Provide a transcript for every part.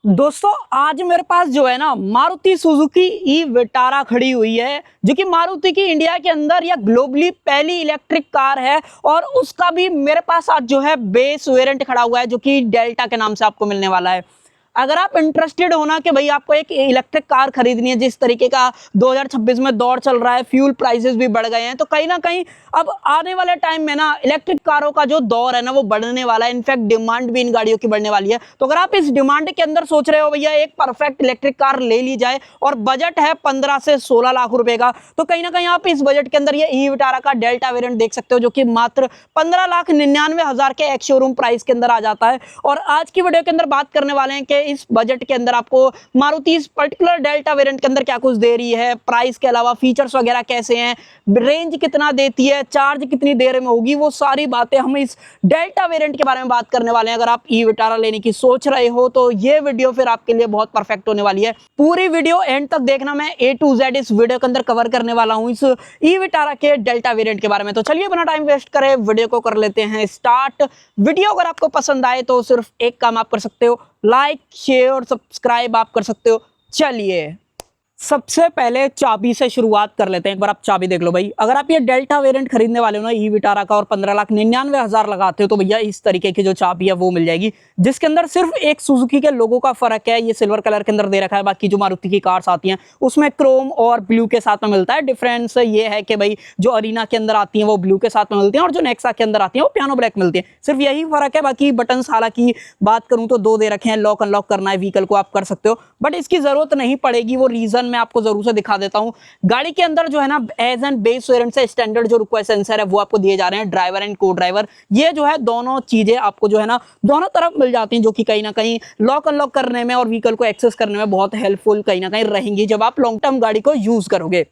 दोस्तों आज मेरे पास जो है ना मारुति सुजुकी ई विटारा खड़ी हुई है जो कि मारुति की इंडिया के अंदर या ग्लोबली पहली इलेक्ट्रिक कार है। और उसका भी मेरे पास आज जो है बेस वेरिएंट खड़ा हुआ है जो कि डेल्टा के नाम से आपको मिलने वाला है। अगर आप इंटरेस्टेड हो ना कि भाई आपको एक इलेक्ट्रिक कार खरीदनी है, जिस तरीके का 2026 में दौर चल रहा है, फ्यूल प्राइसेस भी बढ़ गए हैं, तो कहीं ना कहीं अब आने वाले टाइम में ना इलेक्ट्रिक कारों का जो दौर है ना वो बढ़ने वाला है। इनफैक्ट डिमांड भी इन गाड़ियों की बढ़ने वाली है। तो अगर आप इस डिमांड के अंदर सोच रहे हो भैया एक परफेक्ट इलेक्ट्रिक कार ले ली जाए और बजट है 15 से 16 लाख रुपए का, तो कहीं ना कहीं आप इस बजट के अंदर ये ई विटारा का डेल्टा वेरिएंट देख सकते हो जो कि मात्र 15,99,000 के एक शोरूम प्राइस के अंदर आ जाता है। और आज की वीडियो के अंदर बात करने वाले हैं कि इस बजट के अंदर आपको मारुति इस पर्टिकुलर डेल्टा वेरिएंट के अंदर क्या कुछ दे रही है, प्राइस के अलावा फीचर्स वगैरह कैसे हैं, रेंज कितना देती है, चार्ज कितनी देर में होगी, वो सारी बातें हम इस डेल्टा वेरिएंट के बारे में बात करने वाले हैं। अगर आप ई विटारा लेने की सोच रहे हो तो ये वीडियो फिर आपके लिए बहुत परफेक्ट होने वाली है। पूरी वीडियो एंड तक देखना, मैं ए टू जेड इस वीडियो के अंदर कवर करने वाला हूं इस ई विटारा के डेल्टा वेरिएंट के बारे में। तो चलिए बिना टाइम वेस्ट करे वीडियो को कर लेते हैं स्टार्ट। वीडियो अगर आपको पसंद आए तो सिर्फ एक काम आप कर सकते हो, लाइक शेयर और सब्सक्राइब आप कर सकते हो। चलिए सबसे पहले चाबी से शुरुआत कर लेते हैं। एक बार आप चाबी देख लो भाई। अगर आप ये डेल्टा वेरिएंट खरीदने वाले हो ना ई विटारा का और 15,99,000 लगाते हो तो भैया इस तरीके की जो चाबी है वो मिल जाएगी, जिसके अंदर सिर्फ एक सुजुकी के लोगो का फर्क है, ये सिल्वर कलर के अंदर दे रखा है। बाकी जो मारुति की कार्स आती हैं उसमें क्रोम और ब्लू के साथ में मिलता है। डिफरेंस ये है कि भाई जो अरीना के अंदर आती है वो ब्लू के साथ में मिलती है और जो नेक्सा के अंदर आती है वो पियानो ब्लैक मिलती है। सिर्फ यही फर्क है। बाकी बटन हालांकि बात करूं तो दो दे रखे हैं, लॉक अनलॉक करना है व्हीकल को आप कर सकते हो, बट इसकी जरूरत नहीं पड़ेगी। वो रीजन मैं आपको जरूर से दिखा देता हूं। गाड़ी के अंदर जो है ना एज एंड बेस वेरिएंट से स्टैंडर्ड जो रिक्वेस्ट सेंसर है वो आपको दिए जा रहे हैं, ड्राइवर एंड को ड्राइवर। ये जो है दोनों चीजें आपको जो है ना दोनों तरफ मिल जाती हैं, जो कि कहीं ना कहीं लॉक अनलॉक करने में और व्हीकल को एक्सेस करने में बहुत हेल्पफुल कहीं ना कहीं रहेंगी जब आप लॉन्ग टर्म गाड़ी को यूज करोगे।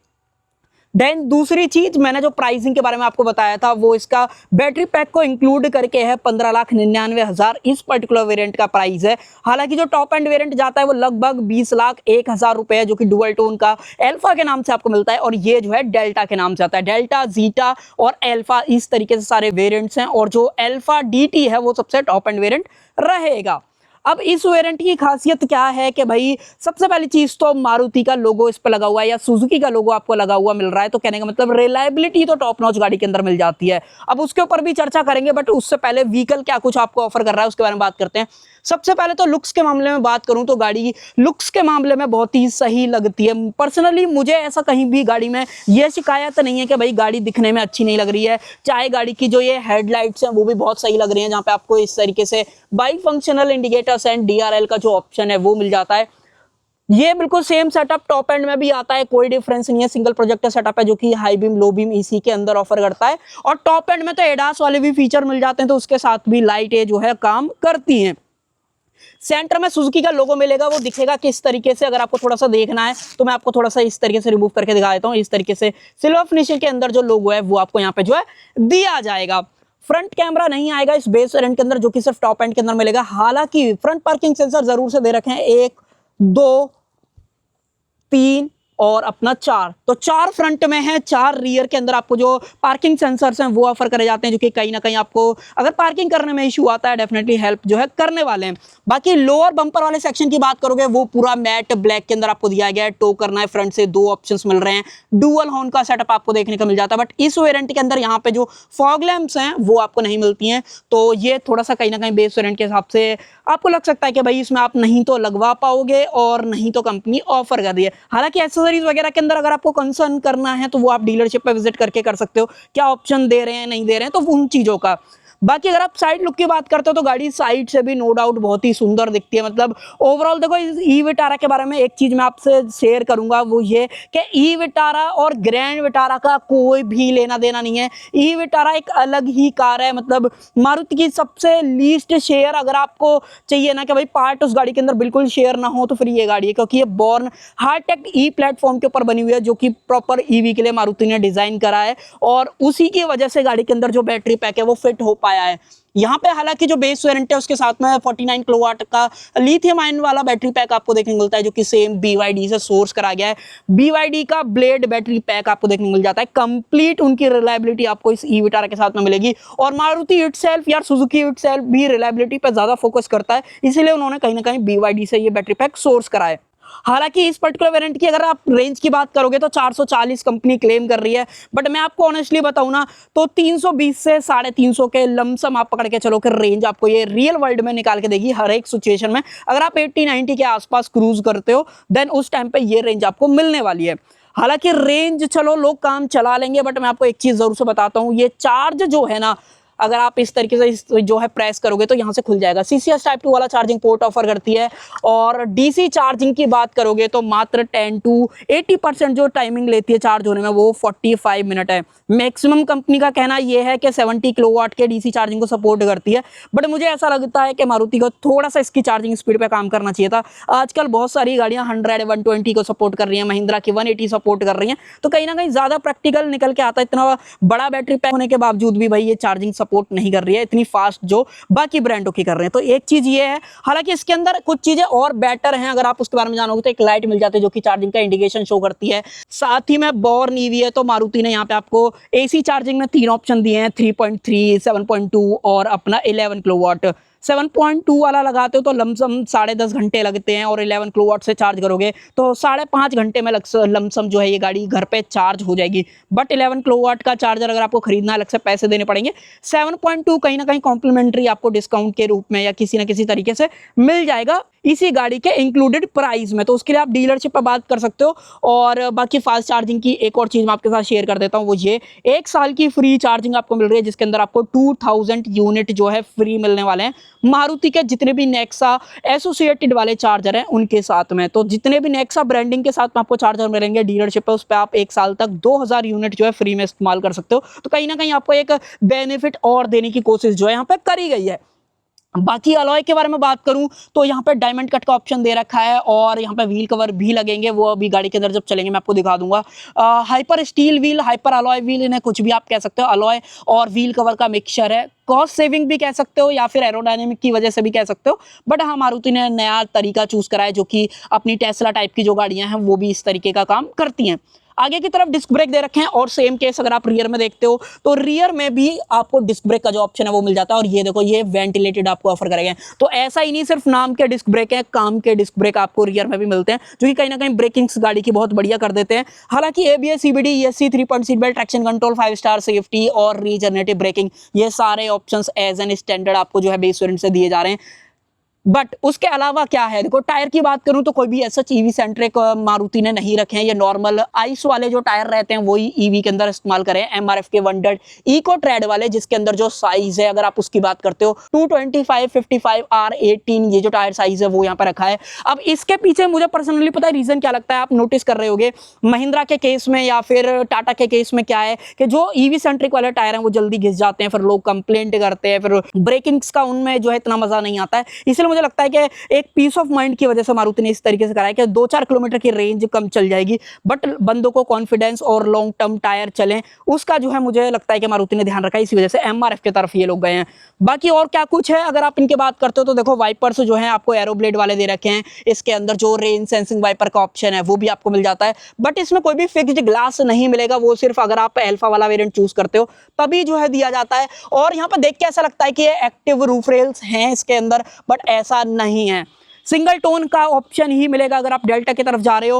देन दूसरी चीज, मैंने जो प्राइसिंग के बारे में आपको बताया था वो इसका बैटरी पैक को इंक्लूड करके है 15,99,000 इस पर्टिकुलर वेरिएंट का प्राइस है। हालांकि जो टॉप एंड वेरिएंट जाता है वो लगभग 20,01,000 रुपए है, जो कि डुअल टोन का एल्फा के नाम से आपको मिलता है। और ये जो है डेल्टा के नाम से आता है। डेल्टा, जीटा और एल्फा इस तरीके से सारे वेरिएंट्स हैं और जो एल्फा डीटी है वो सबसे टॉप एंड वेरिएंट रहेगा। अब इस वेरिएंट की खासियत क्या है कि भाई सबसे पहली चीज तो मारुति का लोगो इस पर लगा हुआ है या सुजुकी का लोगो आपको लगा हुआ मिल रहा है, तो कहने का मतलब रिलायबिलिटी तो टॉप नॉच गाड़ी के अंदर मिल जाती है। अब उसके ऊपर भी चर्चा करेंगे, बट उससे पहले व्हीकल क्या कुछ आपको ऑफर कर रहा है उसके बारे में बात करते हैं। सबसे पहले तो लुक्स के मामले में बात करूं तो गाड़ी लुक्स के मामले में बहुत ही सही लगती है। पर्सनली मुझे ऐसा कहीं भी गाड़ी में यह शिकायत नहीं है कि भाई गाड़ी दिखने में अच्छी नहीं लग रही है। चाहे गाड़ी की जो ये हेडलाइट्स हैं वो भी बहुत सही लग रही हैं, जहां पे आपको इस तरीके से by functional indicators and DRL का जो ऑप्शन है वो मिल जाता है। ये बिल्कुल सेम सेटअप टॉप एंड में भी आता है, कोई डिफरेंस नहीं है। सिंगल प्रोजेक्टर सेटअप है जो कि हाई बीम लो बीम इसी के अंदर ऑफर करता है। और टॉप एंड में तो एडास वाले भी फीचर मिल जाते हैं, तो उसके साथ भी लाइटें जो है काम करती हैं। सेंटर में सुजुकी का लोगो मिलेगा, वो दिखेगा किस तरीके से, अगर आपको थोड़ा सा देखना है तो मैं आपको थोड़ा सा इस तरीके से रिमूव करके दिखा देता हूं। इस तरीके से सिल्वर फिनिशिंग के अंदर जो लोगो है वो आपको यहाँ पे जो है दिया जाएगा। फ्रंट कैमरा नहीं आएगा इस बेस वेरिएंट के अंदर, जो कि सिर्फ टॉप एंड के अंदर मिलेगा। हालांकि फ्रंट पार्किंग सेंसर जरूर से दे रखे हैं, 1 2 3 और अपना 4, तो 4 फ्रंट में है, 4 रियर के अंदर आपको जो पार्किंग सेंसर्स हैं वो ऑफर करे जाते हैं, जो कि कहीं ना कहीं आपको अगर पार्किंग करने में इशू आता है डेफिनेटली हेल्प जो है करने वाले हैं। बाकी लोअर बम्पर वाले सेक्शन की बात करोगे वो पूरा मैट ब्लैक के अंदर आपको दिया गया है। टो करना है फ्रंट से 2 ऑप्शंस मिल रहे हैं, डुअल हॉर्न का सेटअप आपको देखने को मिल जाता है। बट इस वेरिएंट के अंदर यहाँ पे जो फॉग लैंप्स हैं वो आपको नहीं मिलती हैं, तो ये थोड़ा सा कहीं ना कहीं बेस वेरिएंट के हिसाब से आपको लग सकता है कि भाई इसमें आप नहीं तो लगवा पाओगे और नहीं तो कंपनी ऑफर कर दी है। हालांकि एक्सेसरीज वगैरह के अंदर अगर आपको कंसर्न करना है तो वो आप डीलरशिप पे विजिट करके कर सकते हो, क्या ऑप्शन दे रहे हैं नहीं दे रहे हैं, तो उन चीजों का। बाकी अगर आप साइड लुक की बात करते हो तो गाड़ी साइड से भी नो डाउट बहुत ही सुंदर दिखती है। मतलब ओवरऑल देखो इस ई विटारा के बारे में एक चीज मैं आपसे शेयर करूंगा, वो ये कि ई विटारा और ग्रैंड विटारा का कोई भी लेना देना नहीं है। ई विटारा एक अलग ही कार है। मतलब मारुति की सबसे लीस्ट शेयर अगर आपको चाहिए ना कि भाई पार्ट उस गाड़ी के अंदर बिल्कुल शेयर ना हो, तो फिर ये गाड़ी है, क्योंकि ये बॉर्न हाईटेक ई प्लेटफॉर्म के ऊपर बनी हुई है, जो कि प्रॉपर ईवी के लिए मारुति ने डिजाइन करा है। और उसी की वजह से गाड़ी के अंदर जो बैटरी पैक है वो फिट हो पाया है। यहाँ पे हालांकि जो बेस वेरिएंट है उसके साथ में 49 किलोवाट का लिथियम आयन वाला बैटरी पैक आपको देखने को मिलता है, जो कि सेम BYD से सोर्स करा गया है। BYD का ब्लेड बैटरी पैक आपको देखने को मिल जाता है। कंप्लीट उनकी रिलायबिलिटी आपको इस ई विटारा के साथ में मिलेगी। और मारुति इटसेल्फ या सुजुकी इटसेल्फ भी रिलायबिलिटी पर ज्यादा फोकस करता है, इसीलिए उन्होंने कहीं ना कहीं BYD से ये बैटरी पैक सोर्स करा है। हालांकि इस पर्टिकुलर वेरिएंट की अगर आप रेंज की बात करोगे तो 440 कंपनी क्लेम कर रही है, बट मैं आपको ऑनेस्टली बताऊं ना तो 320 से 350 के लमसम आप पकड़ के चलो कि रेंज आपको ये रियल वर्ल्ड में निकाल के देगी हर एक सिचुएशन में। अगर आप 80-90 के आसपास क्रूज करते हो देन उस टाइम पे ये रेंज आपको मिलने वाली है। हालांकि रेंज चलो लोग काम चला लेंगे, बट मैं आपको एक चीज जरूर से बताता हूँ, ये चार्ज जो है ना, अगर आप इस तरीके से जो है प्रेस करोगे तो यहाँ से खुल जाएगा। CCS टाइप 2 वाला चार्जिंग पोर्ट ऑफर करती है। और DC चार्जिंग की बात करोगे तो मात्र 10 to 80% जो टाइमिंग लेती है चार्ज होने में वो 45 मिनट है। मैक्सिमम कंपनी का कहना यह है कि 70 किलोवाट के DC चार्जिंग को सपोर्ट करती है, बट मुझे ऐसा लगता है कि मारुति को थोड़ा सा इसकी चार्जिंग स्पीड पे काम करना चाहिए था। आजकल बहुत सारी गाड़ियां 100-120 को सपोर्ट कर रही हैं, महिंद्रा की 180 सपोर्ट कर रही हैं, तो कहीं ना कहीं ज्यादा प्रैक्टिकल निकल के आता है। इतना बड़ा बैटरी पैक होने के बावजूद भी भाई ये चार्जिंग सपोर्ट नहीं कर रही है इतनी फास्ट जो बाकी ब्रांडों की कर रहे हैं। तो एक चीज ये है, हालांकि इसके अंदर कुछ चीजें और बेटर हैं। अगर आप उसके बारे में जानोगे तो एक लाइट मिल जाती है जो कि चार्जिंग का इंडिकेशन शो करती है। साथ ही में बोर्न ईवी है, तो मारुति ने यहाँ पे आपको AC चार्जिंग में 3 ऑप्शन दिए हैं, 3.3, 7.2 और अपना 11 किलोवाट। 7.2 वाला लगाते हो तो लमसम 10.5 घंटे लगते हैं, और 11 किलोवाट से चार्ज करोगे तो 5.5 घंटे में लमसम जो है ये गाड़ी घर पे चार्ज हो जाएगी। बट 11 किलोवाट का चार्जर अगर आपको खरीदना अलग से पैसे देने पड़ेंगे। 7.2 कहीं ना कहीं कॉम्प्लीमेंट्री आपको डिस्काउंट के रूप में या किसी ना किसी तरीके से मिल जाएगा इसी गाड़ी के इंक्लूडेड प्राइस में, तो उसके लिए आप डीलरशिप पर बात कर सकते हो। और बाकी फास्ट चार्जिंग की एक और चीज मैं आपके साथ शेयर कर देता हूँ, वो ये 1 साल की फ्री चार्जिंग आपको मिल रही है, जिसके अंदर आपको 2000 यूनिट जो है फ्री मिलने वाले हैं मारुति के जितने भी नेक्सा एसोसिएटेड वाले चार्जर हैं उनके साथ में। तो जितने भी नेक्सा ब्रांडिंग के साथ में आपको चार्जर मिलेंगे डीलरशिप पे, उस पर आप 1 साल तक 2000 यूनिट जो है फ्री में इस्तेमाल कर सकते हो। तो कहीं ना कहीं आपको एक बेनिफिट और देने की कोशिश जो है यहाँ पे करी गई है। बाकी अलॉय के बारे में बात करूं तो यहाँ पे डायमंड कट का ऑप्शन दे रखा है, और यहाँ पे व्हील कवर भी लगेंगे, वो अभी गाड़ी के अंदर जब चलेंगे मैं आपको दिखा दूंगा। Hyper steel wheel, hyper alloy wheel, इन्हें कुछ भी आप कह सकते हो, अलॉय और व्हील कवर का मिक्सचर है। कॉस्ट सेविंग भी कह सकते हो या फिर एरोडायनेमिक की वजह से भी कह सकते हो, बट हाँ मारुति ने नया तरीका चूज करा है जो कि अपनी टेस्ला टाइप की जो गाड़ियां हैं वो भी इस तरीके का काम करती हैं। आगे की तरफ डिस्क ब्रेक दे रखे हैं, और सेम केस अगर आप रियर में देखते हो तो रियर में भी आपको डिस्क ब्रेक का जो ऑप्शन है वो मिल जाता है। और ये देखो ये वेंटिलेटेड आपको ऑफर करेंगे, तो ऐसा ही नहीं सिर्फ नाम के डिस्क ब्रेक है, काम के डिस्क ब्रेक आपको रियर में भी मिलते हैं, जो कि कहीं ना कहीं ब्रेकिंग्स गाड़ी की बहुत बढ़िया कर देते हैं। हालांकि ABS CBD ESC 3-point seat belt, traction control, 5 star safety और रीजनरेटिव ब्रेकिंग, ये सारे ऑप्शंस एज एन स्टैंडर्ड आपको जो है बेस वेरिएंट से दिए जा रहे हैं। बट उसके अलावा क्या है, देखो टायर की बात करूं तो कोई भी ऐसा ईवी सेंट्रिक मारुति ने नहीं रखे हैं। ये नॉर्मल आइस वाले जो टायर रहते हैं वही ईवी के अंदर इस्तेमाल करें, MRF के 100 इको ट्रेड वाले, जिसके अंदर जो साइज है अगर आप उसकी बात करते हो 225, 55 R18 ये जो टायर साइज है वो यहाँ पर रखा है। अब इसके पीछे मुझे पर्सनली पता है रीजन क्या लगता है, आप नोटिस कर रहे होगे महिंद्रा के केस में या फिर टाटा के केस में क्या है कि जो ईवी सेंट्रिक वाले टायर हैं वो जल्दी घिस जाते हैं, फिर लोग कंप्लेंट करते हैं, फिर ब्रेकिंग्स का उनमें जो है इतना मजा नहीं आता है। इसलिए मुझे लगता है कि एक पीस ऑफ माइंड की वजह से मारुति ने इस तरीके से कराया कि 2-4 किलोमीटर की रेंज कम चल जाएगी, बट बंदों को कॉन्फिडेंस और लॉन्ग टर्म टायर चलें उसका जो है मुझे लगता है कि मारुति ने ध्यान रखा है, इसी वजह से MRF की तरफ ये लोग गए हैं। बाकी और क्या कुछ है अगर आप इनकी बात करते हो तो देखो वाइपर्स जो है आपको एरो ब्लेड वाले दे रखे हैं, इसके अंदर जो रेन सेंसिंग वाइपर का ऑप्शन है वो भी आपको मिल जाता है, बट इसमें कोई भी फिक्स्ड ग्लास नहीं मिलेगा, वो सिर्फ अगर आप अल्फा वाला वेरिएंट चूज करते हो तभी जो है दिया जाता है। और यहाँ पर देख के ऐसा लगता है कि ये एक्टिव रूफ रेल्स हैं इसके अंदर, बट ऐसा नहीं है। सिंगल टोन का ऑप्शन ही मिलेगा अगर आप डेल्टा की तरफ जा रहे हो।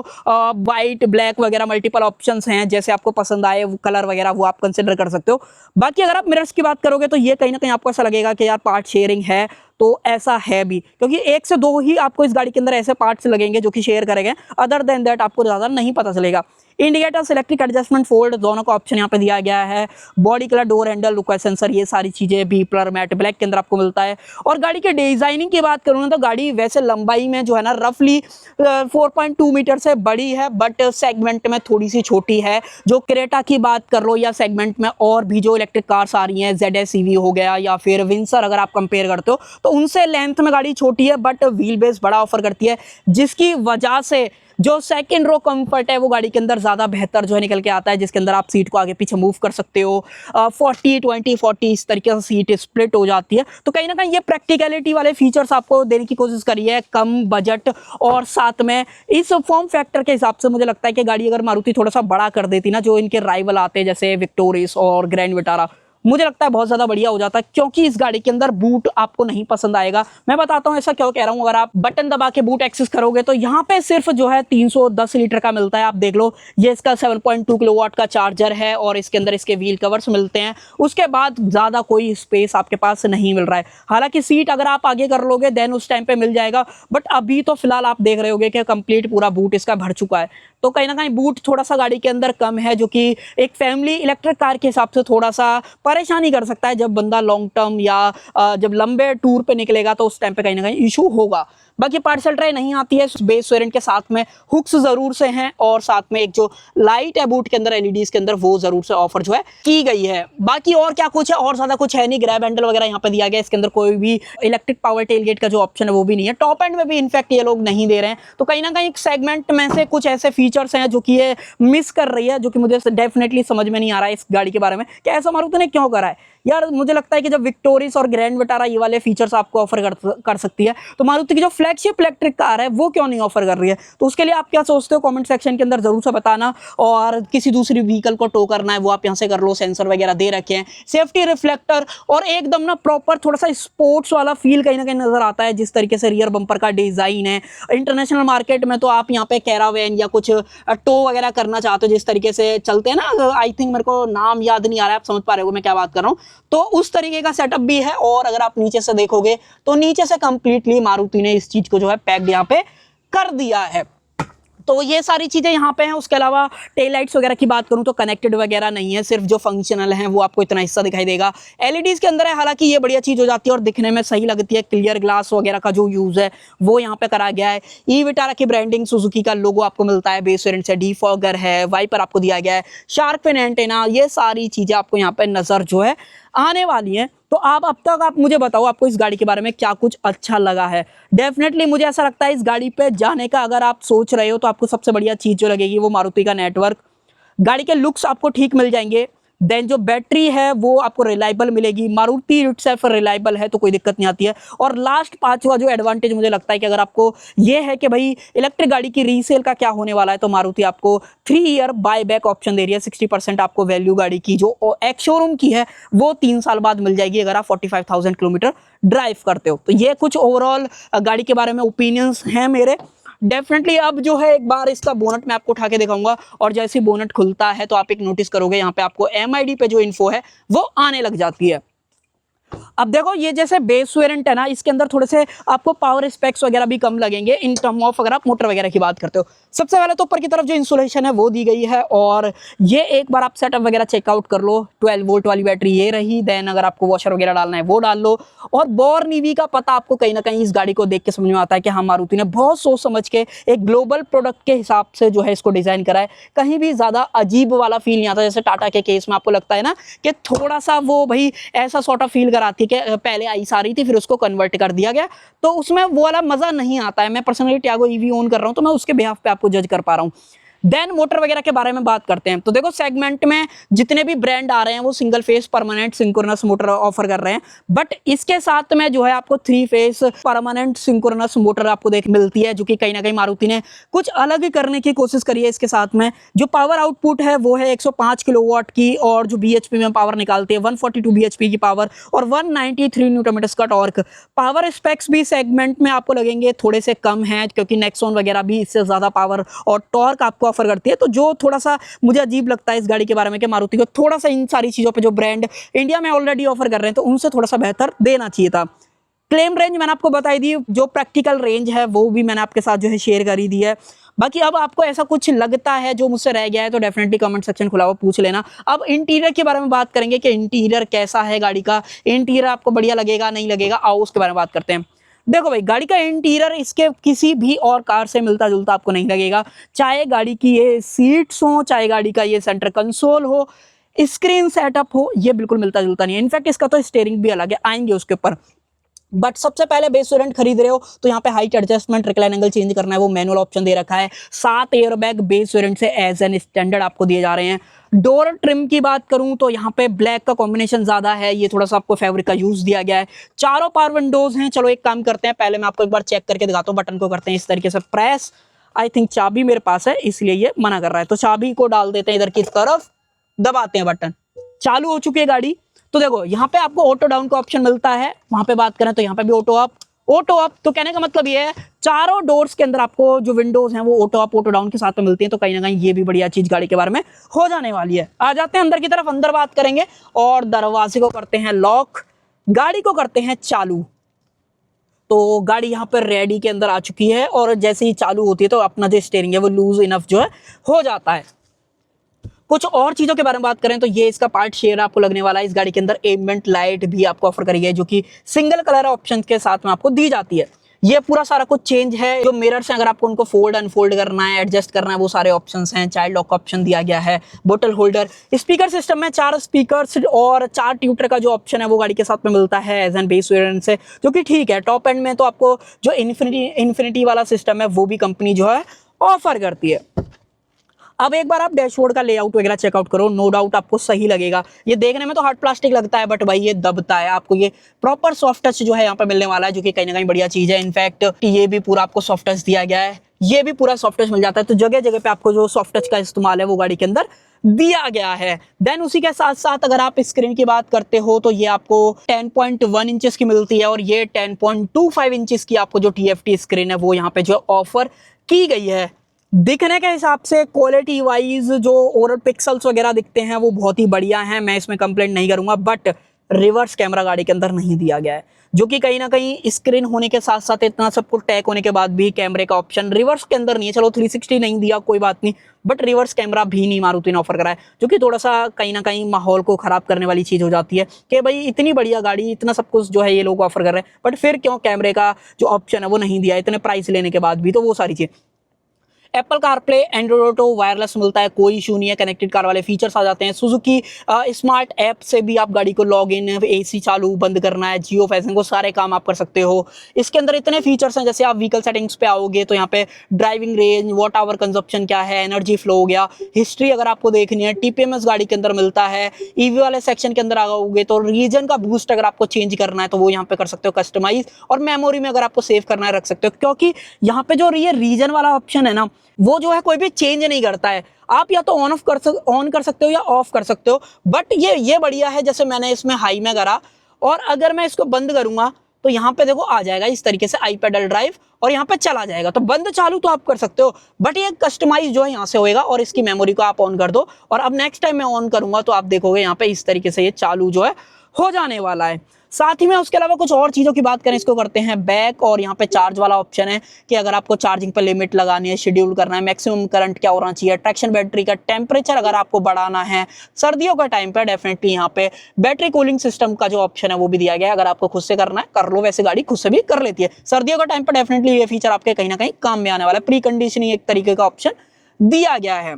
वाइट, ब्लैक वगैरह मल्टीपल ऑप्शंस हैं, जैसे आपको पसंद आए वो कलर वगैरह वो आप कंसिडर कर सकते हो। बाकी अगर आप मिरर्स की बात करोगे तो ये कहीं ना कहीं आपको ऐसा लगेगा कि यार पार्ट शेयरिंग है, तो ऐसा है भी, क्योंकि 1 से 2 ही आपको इस गाड़ी के अंदर ऐसे पार्ट्स लगेंगे जो कि शेयर करेंगे, अदर देन दैट आपको ज़्यादा नहीं पता चलेगा। इंडिकेटर्स, इलेक्ट्रिक एडजस्टमेंट, फोल्ड दोनों का ऑप्शन यहाँ पे दिया गया है। Body colour, door handle, look sensor, ये सारी चीज़ें बीपलर मैट ब्लैक के अंदर आपको मिलता है। और गाड़ी के डिजाइनिंग की बात करूँ ना तो गाड़ी वैसे लंबाई में जो है ना रफली 4.2 मीटर से बड़ी है, बट सेगमेंट में थोड़ी सी छोटी है। जो क्रेटा की बात कर लो या सेगमेंट में और भी जो इलेक्ट्रिक कार्स आ रही हैं, ZS EV हो गया या फिर विंसर अगर आप कंपेयर करते हो तो उनसे लेंथ में गाड़ी छोटी है, बट व्हील बेस बड़ा ऑफर करती है, जिसकी वजह से जो सेकंड रो कंफर्ट है वो गाड़ी के अंदर ज़्यादा बेहतर जो है निकल के आता है, जिसके अंदर आप सीट को आगे पीछे मूव कर सकते हो। 40-20-40 इस तरीके से सीट स्प्लिट हो जाती है। तो कहीं ना कहीं ये प्रैक्टिकलिटी वाले फीचर्स आपको देने की कोशिश करी है, कम बजट और साथ में इस फॉर्म फैक्टर के हिसाब से मुझे लगता है कि गाड़ी अगर मारुति थोड़ा सा बड़ा कर देती ना, जो इनके राइवल आते हैं जैसे विक्टोरिस और ग्रैंड विटारा, मुझे लगता है बहुत ज़्यादा बढ़िया हो जाता है। क्योंकि इस गाड़ी के अंदर बूट आपको नहीं पसंद आएगा। मैं बताता हूँ ऐसा क्यों कह रहा हूँ। अगर आप बटन दबा के बूट एक्सेस करोगे तो यहाँ पे सिर्फ जो है 310 लीटर का मिलता है। आप देख लो, ये इसका 7.2 किलोवाट का चार्जर है और इसके अंदर इसके व्हील कवर्स मिलते हैं। उसके बाद ज़्यादा कोई स्पेस आपके पास नहीं मिल रहा है। हालांकि सीट अगर आप आगे कर लोगे देन उस टाइम पे मिल जाएगा, बट अभी तो फिलहाल आप देख रहे होगे कि कंप्लीट पूरा बूट इसका भर चुका है। तो कहीं ना कहीं बूट थोड़ा सा गाड़ी के अंदर कम है, जो कि एक फैमिली इलेक्ट्रिक कार के हिसाब से थोड़ा सा परेशानी कर सकता है। जब बंदा लॉन्ग टर्म या जब लंबे टूर पे निकलेगा तो उस टाइम पे कहीं ना कहीं इशू होगा। बाकी पार्सल ट्रे नहीं आती है बेस वेरिएंट के साथ में, हुक्स जरूर से हैं और साथ में एक जो लाइट है बूट के अंदर एलईडीज के अंदर वो जरूर से ऑफर जो है की गई है। बाकी और क्या कुछ है, और ज्यादा कुछ है नहीं। ग्रैब हैंडल वगैरह यहाँ पे दिया गया, इसके अंदर कोई भी इलेक्ट्रिक पावर टेलगेट का जो ऑप्शन है वो भी नहीं है। टॉप एंड में भी इनफैक्ट ये लोग नहीं दे रहे हैं। तो कहीं ना कहीं एक सेगमेंट में से कुछ ऐसे फीचर्स हैं जो कि ये मिस कर रही है, जो कि मुझे डेफिनेटली समझ में नहीं आ रहा है इस गाड़ी के बारे में कि ऐसा मारुति ने क्यों करा है। यार मुझे लगता है कि जब विक्टोरिस और ग्रैंड विटारा ये वाले फीचर्स आपको ऑफर कर सकती है, तो मारुति की जो फ्लैगशिप इलेक्ट्रिक कार है वो क्यों नहीं ऑफर कर रही है। तो उसके लिए आप क्या सोचते हो कमेंट सेक्शन के अंदर जरूर से बताना। और किसी दूसरी व्हीकल को टो करना है वो आप यहाँ से कर लो, सेंसर वगैरह दे रखे हैं, सेफ्टी रिफ्लेक्टर और एकदम ना प्रॉपर थोड़ा सा स्पोर्ट्स वाला फील कहीं ना कहीं नजर आता है। जिस तरीके से रियर बम्पर का डिजाइन है, इंटरनेशनल मार्केट में तो आप यहाँ पे कैरावैन या कुछ टो वगैरह करना चाहते हो, जिस तरीके से चलते हैं ना, आई थिंक मेरे को नाम याद नहीं आ रहा है, आप समझ पा रहे हो मैं क्या बात कर रहा हूँ। तो उस तरीके का सेटअप भी है। और अगर आप नीचे से देखोगे तो नीचे से कंप्लीटली मारुति ने इस चीज को जो है पैक्ड यहाँ पे कर दिया है। तो ये सारी चीज़ें यहाँ पे हैं। उसके अलावा टेल लाइट्स वगैरह की बात करूँ तो कनेक्टेड वगैरह नहीं है, सिर्फ जो फंक्शनल हैं वो आपको इतना हिस्सा दिखाई देगा। एलईडीज के अंदर है, हालांकि ये बढ़िया चीज़ हो जाती है और दिखने में सही लगती है। क्लियर ग्लास वगैरह का जो यूज़ है वो यहाँ पे करा गया है। ई विटारा की ब्रांडिंग, सुजुकी का लोगो आपको मिलता है बेस वेरिएंट से, डीफॉगर है, वाइपर आपको दिया गया है, शार्क फिन एंटेना, ये सारी चीज़ें आपको यहाँ पे नज़र जो है आने वाली है। तो आप अब तक आप मुझे बताओ आपको इस गाड़ी के बारे में क्या कुछ अच्छा लगा है। डेफिनेटली मुझे ऐसा लगता है इस गाड़ी पे जाने का अगर आप सोच रहे हो तो आपको सबसे बढ़िया चीज़ जो लगेगी वो मारुति का नेटवर्क। गाड़ी के लुक्स आपको ठीक मिल जाएंगे। देन जो बैटरी है वो आपको रिलायबल मिलेगी, मारुति इटसेल्फ रिलायबल है तो कोई दिक्कत नहीं आती है। और लास्ट पांचवा जो एडवांटेज मुझे लगता है कि अगर आपको ये है कि भाई इलेक्ट्रिक गाड़ी की रीसेल का क्या होने वाला है, तो मारुति आपको 3 ईयर बाय बैक ऑप्शन दे रही है। 60% आपको वैल्यू गाड़ी की जो एक्स शोरूम की है वो 3 साल बाद मिल जाएगी अगर आप 45,000 किलोमीटर ड्राइव करते हो। तो ये कुछ ओवरऑल गाड़ी के बारे में ओपिनियंस हैं मेरे। डेफिनेटली अब जो है एक बार इसका बोनट मैं आपको उठा के दिखाऊंगा और जैसे बोनट खुलता है तो आप एक नोटिस करोगे यहाँ पे आपको MID पे जो इन्फो है वो आने लग जाती है। अब देखो ये जैसे बेस वेरिएंट है ना, इसके अंदर थोड़े से आपको पावर स्पेक्स वगैरह भी कम लगेंगे इन टर्म ऑफ अगर आप मोटर वगैरह की बात करते हो। सबसे पहले तो ऊपर की तरफ जो इंसुलेशन है वो दी गई है और ये एक बार आप सेटअप वगैरह चेकआउट कर लो। 12 वोल्ट वाली बैटरी ये रही। देन अगर आपको वॉशर वगैरह डालना है वो डाल लो। और बोर्न ईवी का पता आपको कहीं ना कहीं इस गाड़ी को देख के समझ में आता है कि हाँ मारुति ने बहुत सोच समझ के एक ग्लोबल प्रोडक्ट के हिसाब से जो है इसको डिजाइन करा है। कहीं भी ज्यादा अजीब वाला फील नहीं आता। जैसे टाटा के केस में आपको लगता है ना कि थोड़ा सा वो भाई ऐसा सॉर्ट ऑफ फील कराती है कि पहले आइस आ रही थी फिर उसको कन्वर्ट कर दिया गया, तो उसमें वो वाला मजा नहीं आता है। मैं पर्सनली टियागो ईवी ओन कर रहा हूं तो मैं उसके बिहाफ पे आपको जज कर पा रहा हूं। देन मोटर वगैरह के बारे में बात करते हैं तो देखो सेगमेंट में जितने भी ब्रांड आ रहे हैं वो single phase permanent synchronous motor offer कर रहे हैं, बट इसके साथ में जो है आपको 3 फेस परमानेंट सिंक्रोनस मोटर आपको देख मिलती है, जो कि कहीं ना कहीं मारुति ने कुछ अलग करने की कोशिश करी है। इसके साथ में जो पावर आउटपुट है वो है 105 किलोवाट की और जो BHP में पावर निकालती है 142 BHP की पावर और 193 न्यूटन मीटर का टॉर्क। पावर स्पेक्स भी सेगमेंट में आपको लगेंगे थोड़े से कम है क्योंकि नेक्सॉन वगैरह भी इससे ज्यादा पावर और टॉर्क आपको ऑफर करती है। तो जो थोड़ा सा मुझे अजीब लगता है इस गाड़ी के बारे में कि मारुति को थोड़ा सा इन सारी चीजों पे जो ब्रांड इंडिया में ऑलरेडी ऑफर कर रहे हैं तो उनसे थोड़ा सा बेहतर देना चाहिए था। क्लेम रेंज मैंने आपको बताई दी, जो प्रैक्टिकल रेंज है वो भी मैंने आपके साथ जो है शेयर कर ही दी है। बाकी अब आपको ऐसा कुछ लगता है जो मुझसे रह गया है तो डेफिनेटली कमेंट सेक्शन खुला हुआ पूछ लेना। अब इंटीरियर के बारे में बात करेंगे कि इंटीरियर कैसा है गाड़ी का, इंटीरियर आपको बढ़िया लगेगा नहीं लगेगा, आओ उसके बारे में बात करते हैं। देखो भाई गाड़ी का इंटीरियर इसके किसी भी और कार से मिलता जुलता आपको नहीं लगेगा। चाहे गाड़ी की ये सीट्स हो, चाहे गाड़ी का ये सेंटर कंसोल हो, स्क्रीन सेटअप हो, ये बिल्कुल मिलता जुलता नहीं है। इनफैक्ट इसका तो स्टीयरिंग भी अलग है, आएंगे उसके ऊपर। बट सबसे पहले बेस वेरिएंट खरीद रहे हो तो यहाँ पे height adjustment recline angle change करना है, वो मैनुअल ऑप्शन दे रखा है। 7 एयरबैग बेस वेरिएंट से एज एन स्टैंडर्ड आपको दिए जा रहे हैं। डोर ट्रिम की बात करूं तो यहाँ पे ब्लैक का कॉम्बिनेशन ज्यादा है, ये थोड़ा सा आपको फैब्रिक का यूज दिया गया है। चारों पावर विंडोज हैं। चलो एक काम करते हैं, पहले मैं आपको एक बार चेक करके दिखाता हूँ। बटन को करते हैं इस तरीके से प्रेस। आई थिंक चाबी मेरे पास है इसलिए ये मना कर रहा है, तो चाबी को डाल देते हैं इधर की तरफ, दबाते हैं बटन, चालू हो चुकी है गाड़ी। तो देखो यहाँ पे आपको ऑटो डाउन का ऑप्शन मिलता है, वहां पे बात करें तो यहाँ पे भी ऑटो अप, ऑटो अप। तो कहने का मतलब ये है चारों डोर्स के अंदर आपको जो विंडोज हैं वो ऑटो अप ऑटो डाउन के साथ में मिलती हैं। तो कहीं ना कहीं ये भी बढ़िया चीज गाड़ी के बारे में हो जाने वाली है। आ जाते हैं अंदर की तरफ, अंदर बात करेंगे और दरवाजे को करते हैं लॉक, गाड़ी को करते हैं चालू। तो गाड़ी यहाँ पर रेडी के अंदर आ चुकी है और जैसे ही चालू होती है तो अपना जो स्टीयरिंग है वो लूज इनफ जो है हो जाता है। कुछ और चीजों के बारे में बात करें तो ये इसका पार्ट शेयर आपको लगने वाला है। इस गाड़ी के अंदर एम्बिएंट लाइट भी आपको ऑफर करी है जो कि सिंगल कलर ऑप्शन के साथ में आपको दी जाती है। ये पूरा सारा कुछ चेंज है। जो मिरर्स हैं अगर आपको उनको फोल्ड अनफोल्ड करना है, एडजस्ट करना है, वो सारे ऑप्शंस हैं। चाइल्ड लॉक का ऑप्शन दिया गया है, बोतल होल्डर, स्पीकर सिस्टम में 4 स्पीकर्स और 4 ट्यूटर का जो ऑप्शन है वो गाड़ी के साथ में मिलता है एज एन बेस वेरिएंट से, जो कि ठीक है। टॉप एंड में तो आपको जो इन्फिनिटी वाला सिस्टम है वो भी कंपनी जो है ऑफर करती है। अब एक बार आप डैशबोर्ड का लेआउट वगैरह चेकआउट करो, नो डाउट आपको सही लगेगा। ये देखने में तो हार्ड प्लास्टिक लगता है बट भाई ये दबता है। आपको ये प्रॉपर सॉफ्ट टच जो है यहाँ पे मिलने वाला है, जो कि कहीं ना कहीं बढ़िया चीज है। इनफैक्ट ये भी पूरा आपको सॉफ्ट टच दिया गया है, ये भी पूरा सॉफ्ट टच मिल जाता है। तो जगह जगह पे आपको जो सॉफ्ट टच का इस्तेमाल है वो गाड़ी के अंदर दिया गया है। देन उसी के साथ साथ अगर आप स्क्रीन की बात करते हो तो ये आपको 10.1 इंचेस की मिलती है और ये 10.25 इंचेस की आपको जो TFT स्क्रीन है वो यहाँ पे जो ऑफर की गई है। दिखने के हिसाब से क्वालिटी वाइज जो ओवरऑल पिक्सल्स वगैरह दिखते हैं वो बहुत ही बढ़िया हैं, मैं इसमें कंप्लेंट नहीं करूंगा। बट रिवर्स कैमरा गाड़ी के अंदर नहीं दिया गया है, जो कि कहीं ना कहीं स्क्रीन होने के साथ साथ इतना सब कुछ टैग होने के बाद भी कैमरे का ऑप्शन रिवर्स के अंदर नहीं है। चलो 360 नहीं दिया कोई बात नहीं, बट रिवर्स कैमरा भी नहीं मारुति ने ऑफर करा है, जो कि थोड़ा सा कहीं ना कहीं माहौल को खराब करने वाली चीज हो जाती है कि भाई इतनी बढ़िया गाड़ी, इतना सब कुछ जो है ये लोग ऑफर कर रहे हैं बट फिर क्यों कैमरे का जो ऑप्शन है वो नहीं दिया इतने प्राइस लेने के बाद भी। तो वो सारी चीज Apple CarPlay, Android auto, wireless मिलता है, कोई इशू नहीं है। कनेक्टेड कार वाले फीचर्स आ जाते हैं। सुजुकी स्मार्ट ऐप से भी आप गाड़ी को लॉग इन, AC चालू बंद करना है, जियो फैसिंग, वो सारे काम आप कर सकते हो। इसके अंदर इतने फीचर्स हैं, जैसे आप व्हीकल सेटिंग्स पे आओगे तो यहाँ पे driving range, watt hour consumption क्या है, एनर्जी फ्लो हो गया, हिस्ट्री अगर आपको देखनी है, TPMS गाड़ी के अंदर मिलता है। EV वाले सेक्शन के अंदर आओगे तो रीजन का बूस्ट अगर आपको चेंज करना है तो वो यहाँ पे कर सकते हो कस्टमाइज, और मेमोरी में अगर आपको सेव करना है रख सकते हो, क्योंकि यहाँ पे जो ये रीजन वाला ऑप्शन है ना वो जो है कोई भी चेंज नहीं करता है। आप या तो ऑन कर सकते हो या ऑफ कर सकते हो, बट ये बढ़िया है। जैसे मैंने इसमें हाई में करा और अगर मैं इसको बंद करूंगा तो यहाँ पे देखो आ जाएगा इस तरीके से आई पेडल ड्राइव और यहाँ पे चला जाएगा। तो बंद चालू तो आप कर सकते हो बट ये कस्टमाइज जो है यहाँ से होएगा और इसकी मेमोरी को आप ऑन कर दो और अब नेक्स्ट टाइम मैं ऑन करूंगा तो आप देखोगे यहाँ पे इस तरीके से ये चालू जो है हो जाने वाला है। साथ ही में उसके अलावा कुछ और चीज़ों की बात करें, इसको करते हैं बैक, और यहाँ पे चार्ज वाला ऑप्शन है कि अगर आपको चार्जिंग पे लिमिट लगानी है, शेड्यूल करना है, मैक्सिमम करंट क्या होना चाहिए, ट्रैक्शन बैटरी का टेम्परेचर अगर आपको बढ़ाना है, सर्दियों का टाइम पे डेफिनेटली यहाँ पे बैटरी कूलिंग सिस्टम का जो ऑप्शन है वो भी दिया गया है। अगर आपको खुद से करना है कर लो, वैसे गाड़ी खुद से भी कर लेती है। सर्दियों का टाइम पे डेफिनेटली ये फीचर आपके कहीं ना कहीं काम में आने वाला है। प्री कंडीशनिंग एक तरीके का ऑप्शन दिया गया है।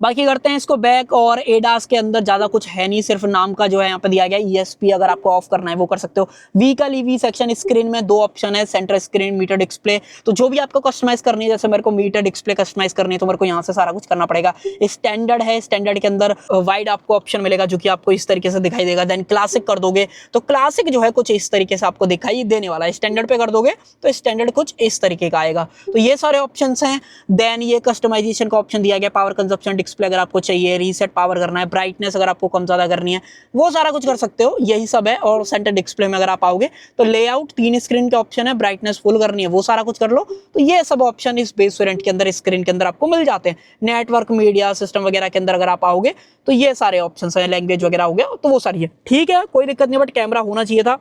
बाकी करते हैं इसको बैक, और एडास के अंदर ज्यादा कुछ है नहीं, सिर्फ नाम का जो है यहाँ पे दिया गया है। ESP अगर आपको ऑफ करना है वो कर सकते हो। व्हीकल EV सेक्शन स्क्रीन में 2 ऑप्शन है, सेंटर स्क्रीन, मीटर डिस्प्ले। तो जो भी आपको कस्टमाइज करनी है, जैसे मेरे को मीटर डिस्प्ले कस्टमाइज करनी है तो मेरे को यहाँ से सारा कुछ करना पड़ेगा। स्टैंडर्ड है, स्टैंडर्ड के अंदर वाइड आपको ऑप्शन मिलेगा जो कि आपको इस तरीके से दिखाई देगा। देन क्लासिक कर दोगे तो क्लासिक जो है कुछ इस तरीके से आपको दिखाई देने वाला है। स्टैंडर्ड पे कर दोगे तो स्टैंडर्ड कुछ इस तरीके का आएगा। तो ये सारे ऑप्शन हैं। देन ये कस्टमाइजेशन का ऑप्शन दिया गया, पावर कंजप्शन डिस्प्ले अगर आपको चाहिए, रीसेट पावर करना है, ब्राइटनेस अगर आपको कम ज्यादा करनी है वो सारा कुछ कर सकते हो, यही सब है। और सेंटर डिस्प्ले में अगर आप आओगे तो लेआउट 3 स्क्रीन के ऑप्शन है, ब्राइटनेस फुल करनी है वो सारा कुछ कर लो। तो ये सब ऑप्शन इस बेस वेरिएंट के अंदर स्क्रीन के अंदर आपको मिल जाते हैं। नेटवर्क, मीडिया सिस्टम वगैरह के अंदर अगर आप आओगे तो ये सारे ऑप्शन है, लैंग्वेज वगैरह हो गया तो वो सारी है, ठीक है, कोई दिक्कत नहीं। बट कैमरा होना चाहिए था।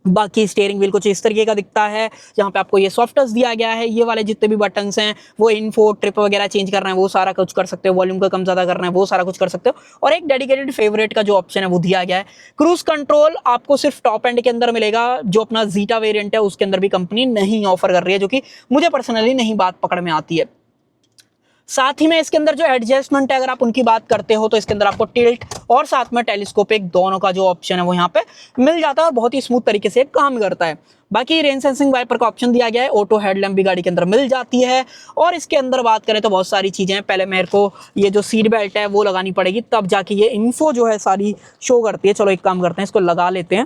बाकी स्टीयरिंग व्हील कुछ इस तरीके का दिखता है, जहाँ पे आपको ये सॉफ्ट टच दिया गया है। ये वाले जितने भी बटन्स हैं वो इन्फो, ट्रिप वगैरह चेंज करना है वो सारा कुछ कर सकते हो, वॉल्यूम को कम ज्यादा करना है वो सारा कुछ कर सकते हो। और एक डेडिकेटेड फेवरेट का जो ऑप्शन है वो दिया गया है। क्रूज कंट्रोल आपको सिर्फ टॉप एंड के अंदर मिलेगा, जो अपना जीटा वेरिएंट है उसके अंदर भी कंपनी नहीं ऑफर कर रही है, जो कि मुझे पर्सनली नहीं बात पकड़ में आती है। साथ ही में इसके अंदर जो एडजस्टमेंट है अगर आप उनकी बात करते हो तो इसके अंदर आपको टिल्ट और साथ में टेलीस्कोपिक दोनों का जो ऑप्शन है वो यहाँ पे मिल जाता है और बहुत ही स्मूथ तरीके से काम करता है। बाकी रेन सेंसिंग वाइपर का ऑप्शन दिया गया है, ऑटो हेडलैम्प भी गाड़ी के अंदर मिल जाती है। और इसके अंदर बात करें तो बहुत सारी चीजें हैं। पहले मेरे को ये जो सीट बेल्ट है वो लगानी पड़ेगी, तब जाके ये इन्फो जो है सारी शो करती है। चलो एक काम करते हैं, इसको लगा लेते हैं।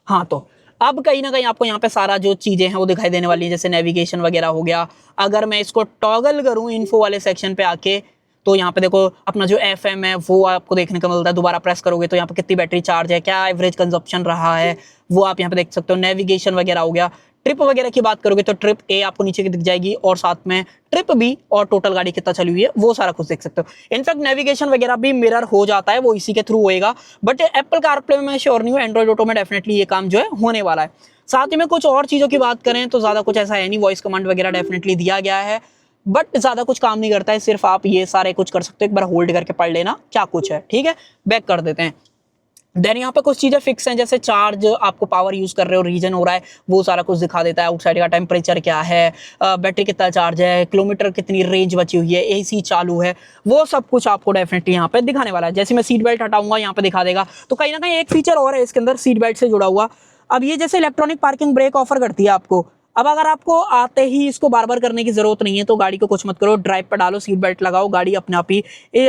हाँ, तो अब कहीं ना कहीं आपको यहाँ पे सारा जो चीजें हैं वो दिखाई देने वाली है, जैसे नेविगेशन वगैरह हो गया। अगर मैं इसको टॉगल करूँ इन्फो वाले सेक्शन पे आके, तो यहाँ पे देखो अपना जो FM है वो आपको देखने को मिलता है। दोबारा प्रेस करोगे तो यहाँ पे कितनी बैटरी चार्ज है, क्या एवरेज कंजप्शन रहा है, वो आप यहाँ पे देख सकते हो। नेविगेशन वगैरह हो गया। ट्रिप वगैरह की बात करोगे तो ट्रिप A आपको नीचे की दिख जाएगी और साथ में ट्रिप B और टोटल गाड़ी कितना चली हुई है वो सारा कुछ देख सकते हो। इनफैक्ट नेविगेशन वगैरह भी मिरर हो जाता है, वो इसी के थ्रू होएगा। बट एप्पल कारप्ले में मैं श्योर नहीं हूँ, एंड्रॉइड ऑटो में डेफिनेटली ये काम जो है होने वाला है। साथ ही में कुछ और चीज़ों की बात करें तो ज़्यादा कुछ ऐसा है नहीं। वॉइस कमांड वगैरह डेफिनेटली दिया गया है, बट ज़्यादा कुछ काम नहीं करता है। सिर्फ आप ये सारे कुछ कर सकते हो, एक बार होल्ड करके पढ़ लेना क्या कुछ है, ठीक है। बैक कर देते हैं। देन यहाँ पे कुछ चीज़ें फिक्स हैं, जैसे चार्ज आपको पावर यूज़ कर रहे हो, रीजन हो रहा है, वो सारा कुछ दिखा देता है। आउटसाइड का टेम्परेचर क्या है, बैटरी कितना चार्ज है, किलोमीटर कितनी रेंज बची हुई है, AC चालू है, वो सब कुछ आपको डेफिनेटली यहाँ पे दिखाने वाला है। जैसे मैं सीट बेल्ट हटाऊंगा यहाँ पे दिखा देगा। तो कहीं ना कहीं एक फीचर और है इसके अंदर सीट बेल्ट से जुड़ा हुआ। अब ये जैसे इलेक्ट्रॉनिक पार्किंग ब्रेक ऑफर करती है आपको, अब अगर आपको आते ही इसको बार बार करने की जरूरत नहीं है तो गाड़ी को कुछ मत करो, ड्राइव पर डालो, सीट बेल्ट लगाओ, गाड़ी अपने आप ही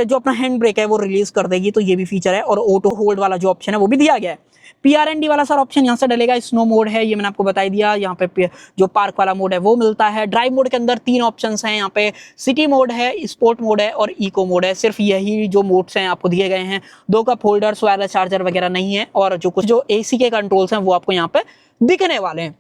जो अपना हैंड ब्रेक है वो रिलीज कर देगी। तो ये भी फीचर है। और ऑटो होल्ड वाला जो ऑप्शन है वो भी दिया गया है। PRND वाला सारा ऑप्शन यहाँ से डलेगा। स्नो मोड है, ये मैंने आपको बता दिया। यहाँ पे जो पार्क वाला मोड है वो मिलता है। ड्राइव मोड के अंदर 3 ऑप्शंस हैं। यहाँ पे सिटी मोड है, स्पोर्ट मोड है और इको मोड है। सिर्फ यही जो मोड्स हैं आपको दिए गए हैं। 2 कप होल्डर्स, वायरलेस चार्जर वगैरह नहीं है। और जो कुछ जो AC के कंट्रोल्स हैं वो आपको यहाँ पे दिखने वाले हैं।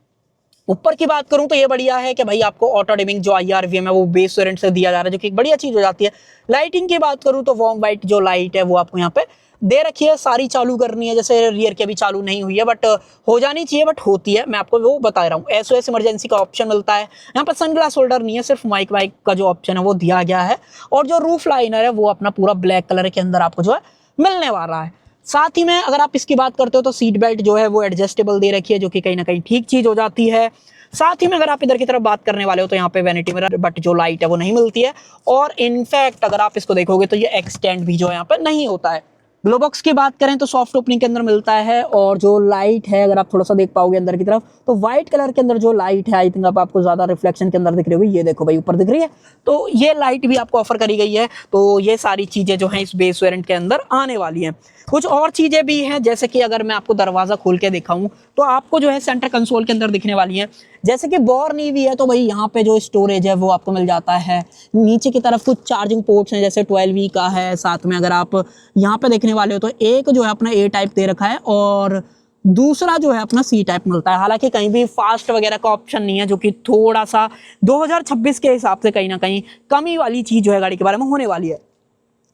ऊपर की बात करूं तो ये बढ़िया है कि भाई आपको ऑटो डिमिंग जो IRVM है वो बेस वेरिएंट से दिया जा रहा है, जो कि एक बढ़िया चीज हो जाती है। लाइटिंग की बात करूं तो वार्म वाइट जो लाइट है वो आपको यहाँ पे दे रखी है। सारी चालू करनी है, जैसे रियर की अभी चालू नहीं हुई है, बट हो जानी चाहिए, बट होती है। मैं आपको वो बता रहा हूँ। SOS इमरजेंसी का ऑप्शन मिलता है। यहाँ पर सनग्लास होल्डर नहीं है, सिर्फ माइक वाइक का जो ऑप्शन है वो दिया गया है। और जो रूफ लाइनर है वो अपना पूरा ब्लैक कलर के अंदर आपको जो है मिलने वाला है। साथ ही में अगर आप इसकी बात करते हो तो सीट बेल्ट जो है वो एडजस्टेबल दे रखी है, जो कि कहीं ना कहीं ठीक चीज हो जाती है। साथ ही में अगर आप इधर की तरफ बात करने वाले हो तो यहाँ पे वैनिटी मिरर, बट जो लाइट है वो नहीं मिलती है। और इनफैक्ट अगर आप इसको देखोगे तो ये एक्सटेंड भी जो है यहाँ पे नहीं होता है। ग्लोबॉक्स की बात करें तो सॉफ्ट ओपनिंग के अंदर मिलता है। और जो लाइट है अगर आप थोड़ा सा देख पाओगे अंदर की तरफ तो व्हाइट कलर के अंदर जो लाइट है, आई थिंक अब आपको ज्यादा रिफ्लेक्शन के अंदर दिख रही होगी। ये देखो भाई ऊपर दिख रही है, तो ये लाइट भी आपको ऑफर करी गई है। तो ये सारी चीजें जो हैं इस बेस वेरिएंट के अंदर आने वाली हैं। कुछ और चीजें भी हैं, जैसे कि अगर मैं आपको दरवाजा खोल के दिखाऊं तो आपको जो है सेंटर कंसोल के अंदर दिखने वाली है। जैसे कि बोर्न ईवी है तो भाई यहाँ पे जो स्टोरेज है वो आपको मिल जाता है। नीचे की तरफ कुछ चार्जिंग पोर्ट्स हैं, जैसे 12V का है। साथ में अगर आप यहाँ पे देखने वाले हो तो एक जो है अपना A टाइप दे रखा है और दूसरा जो है अपना C टाइप मिलता है। हालांकि कहीं भी फास्ट वगैरह का ऑप्शन नहीं है, जो कि थोड़ा सा 2026 के हिसाब से कहीं ना कहीं कमी वाली चीज जो है गाड़ी के बारे में होने वाली है।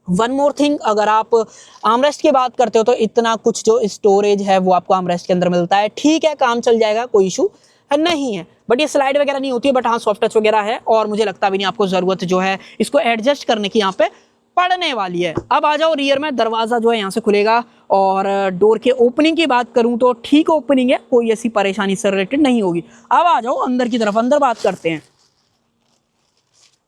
वन मोर थिंग, अगर आप आर्मरेस्ट की बात करते हो तो इतना कुछ जो स्टोरेज है वो आपको आर्मरेस्ट के अंदर मिलता है। ठीक है, काम चल जाएगा, कोई इशू नहीं है। बट ये स्लाइड वगैरह नहीं होती है, बट हाँ सॉफ्ट टच वगैरह है। और मुझे लगता भी नहीं आपको जरूरत जो है इसको एडजस्ट करने की यहाँ पे पड़ने वाली है। अब आ जाओ रियर में, दरवाजा जो है यहाँ से खुलेगा। और डोर के ओपनिंग की बात करूँ तो ठीक ओपनिंग है, कोई ऐसी परेशानी से रिलेटेड नहीं होगी। अब आ जाओ अंदर की तरफ, अंदर बात करते हैं।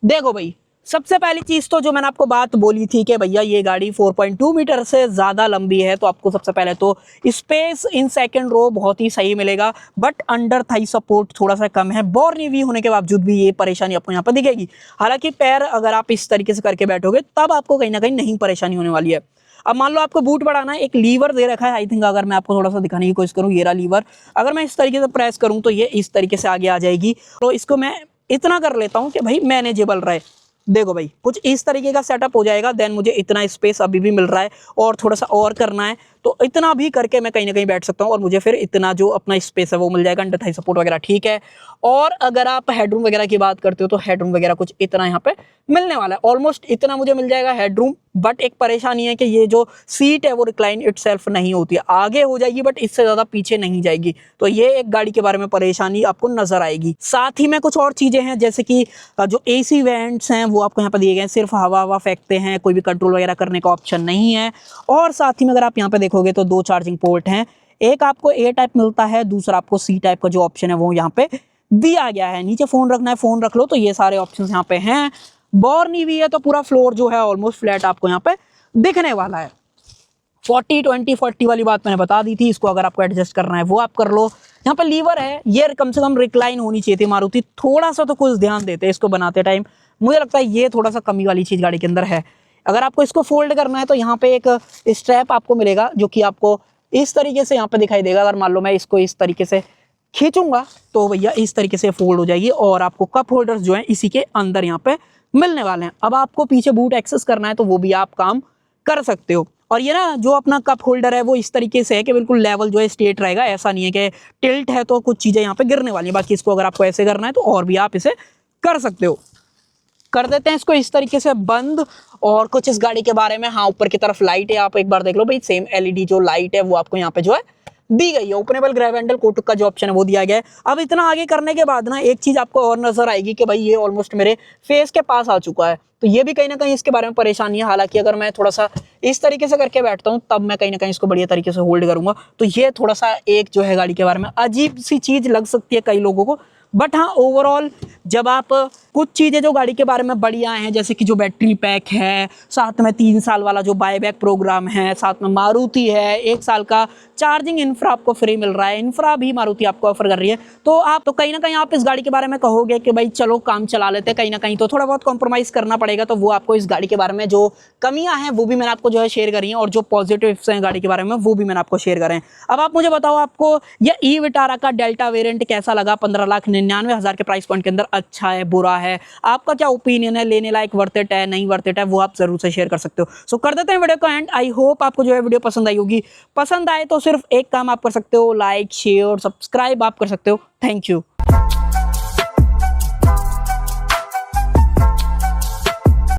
देखो भाई, सबसे पहली चीज तो जो मैंने आपको बात बोली थी कि भैया ये गाड़ी 4.2 मीटर से ज्यादा लंबी है, तो आपको सबसे पहले तो स्पेस इन सेकंड रो बहुत ही सही मिलेगा। बट अंडर थाई सपोर्ट थोड़ा सा कम है। बोर्न ईवी होने के बावजूद भी ये परेशानी आपको यहाँ पर दिखेगी। हालांकि पैर अगर आप इस तरीके से करके बैठोगे तब आपको कहीं ना कहीं नहीं परेशानी होने वाली है। अब मान लो आपको बूट बढ़ाना है, एक लीवर दे रखा है। आई थिंक अगर मैं आपको थोड़ा सा दिखाने की कोशिश करूँ, ये रहा लीवर। अगर मैं इस तरीके से प्रेस करूँ तो ये इस तरीके से आगे आ जाएगी। तो इसको मैं इतना कर लेता हूँ कि भाई मैनेजेबल रहे। देखो भाई, कुछ इस तरीके का सेटअप हो जाएगा। देन मुझे इतना स्पेस अभी भी मिल रहा है और थोड़ा सा और करना है तो इतना भी करके मैं कहीं ना कहीं बैठ सकता हूँ और मुझे फिर इतना जो अपना स्पेस है वो मिल जाएगा। अंडर थाई सपोर्ट वगैरह ठीक है। और अगर आप हेडरूम वगैरह की बात करते हो तो हेडरूम वगैरह कुछ इतना यहाँ पे मिलने वाला है, ऑलमोस्ट इतना मुझे मिल जाएगा हेडरूम। बट एक परेशानी है कि ये जो सीट है वो रिक्लाइन इटसेल्फ नहीं होती है, आगे हो जाएगी बट इससे ज्यादा पीछे नहीं जाएगी। तो ये एक गाड़ी के बारे में परेशानी आपको नजर आएगी। साथ ही में कुछ और चीजें हैं, जैसे कि जो AC वेंट्स हैं वो आपको यहाँ पर दिए गए हैं, सिर्फ हवा फेंकते हैं, कोई भी कंट्रोल वगैरह करने का ऑप्शन नहीं है। और साथ ही में अगर आप यहाँ पे देखोगे तो 2 चार्जिंग पोर्ट हैं, एक आपको A टाइप मिलता है, दूसरा आपको C टाइप का जो ऑप्शन है वो यहाँ पे दिया गया है। नीचे फोन रखना है फोन रख लो, तो ये सारे ऑप्शन यहाँ पे हैं। बोर नहीं हुई है तो पूरा फ्लोर जो है ऑलमोस्ट फ्लैट आपको यहाँ पे दिखने वाला है। 40-20-40 वाली बात मैंने बता दी थी, इसको अगर आपको एडजस्ट करना है वो आप कर लो। यहाँ पे लीवर है, ये कम से कम रिक्लाइन होनी चाहिए थी मारुति, थोड़ा सा तो कुछ ध्यान देते इसको बनाते टाइम, मुझे लगता है ये थोड़ा सा कमी वाली चीज़ गाड़ी के अंदर है। अगर आपको इसको फोल्ड करना है तो यहाँ पे एक स्ट्रैप आपको मिलेगा जो कि आपको इस तरीके से यहाँ पे दिखाई देगा। अगर मान लो मैं इसको इस तरीके से खींचूंगा तो भैया इस तरीके से फोल्ड हो जाएगी और आपको कप होल्डर्स जो है इसी के अंदर यहाँ पे मिलने वाले हैं। अब आपको पीछे बूट एक्सेस करना है तो वो भी आप काम कर सकते हो। और ये ना जो अपना कप होल्डर है वो इस तरीके से है कि बिल्कुल लेवल जो है स्ट्रेट रहेगा, ऐसा नहीं है कि टिल्ट है तो कुछ चीज़ें यहाँ पे गिरने वाली है। बाकी इसको अगर आपको ऐसे करना है तो और भी आप इसे कर सकते हो। कर देते हैं इसको इस तरीके से बंद। और कुछ इस गाड़ी के बारे में, हाँ ऊपर की तरफ लाइट है, आप एक बार देख लो भाई, सेम एलईडी जो लाइट है वो आपको यहाँ पे जो है दी गई है। ओपनेबल ग्रैब हैंडल कोटक का जो ऑप्शन है वो दिया गया है। अब इतना आगे करने के बाद ना एक चीज आपको और नजर आएगी कि भाई ये ऑलमोस्ट मेरे फेस के पास आ चुका है, तो ये भी कहीं ना कहीं इसके बारे में परेशानी है। हालांकि अगर मैं थोड़ा सा इस तरीके से करके बैठता हूँ तब मैं कहीं ना कहीं इसको बढ़िया तरीके से होल्ड करूंगा, तो ये थोड़ा सा एक जो है गाड़ी के बारे में अजीब सी चीज लग सकती है कई लोगों को। बट हाँ ओवरऑल जब आप कुछ चीज़ें जो गाड़ी के बारे में बढ़िया हैं, जैसे कि जो बैटरी पैक है, साथ में 3 साल वाला जो बायबैक प्रोग्राम है, साथ में मारुति है 1 साल का चार्जिंग इंफ्रा आपको फ्री मिल रहा है, इंफ्रा भी मारुति आपको ऑफर कर रही है, तो आप तो कहीं ना कहीं आप इस गाड़ी के बारे में कहोगे कि भाई चलो काम चला लेते हैं, कहीं ना कहीं तो थोड़ा बहुत कॉम्प्रोमाइज़ करना पड़ेगा। तो वो आपको इस गाड़ी के बारे में जो कमियां हैं वो भी मैंने आपको जो है शेयर करी हैं, और जो पॉजिटिव्स हैं गाड़ी के बारे में वो भी मैंने आपको शेयर करें। अब आप मुझे बताओ आपको ये ई विटारा का डेल्टा वेरिएंट कैसा लगा 15,99,000 के प्राइस पॉइंट के अंदर, अच्छा है बुरा है, आपका क्या ओपिनियन है, लेने लायक वर्थ इट है नहीं वर्थ इट है, वो आप जरूर से शेयर कर सकते हो। सो कर देते हैं वीडियो को एंड। आई होप आपको जो है वीडियो पसंद आई होगी। पसंद आए तो सिर्फ एक काम आप कर सकते हो, लाइक शेयर और सब्सक्राइब आप कर सकते हो। Thank you.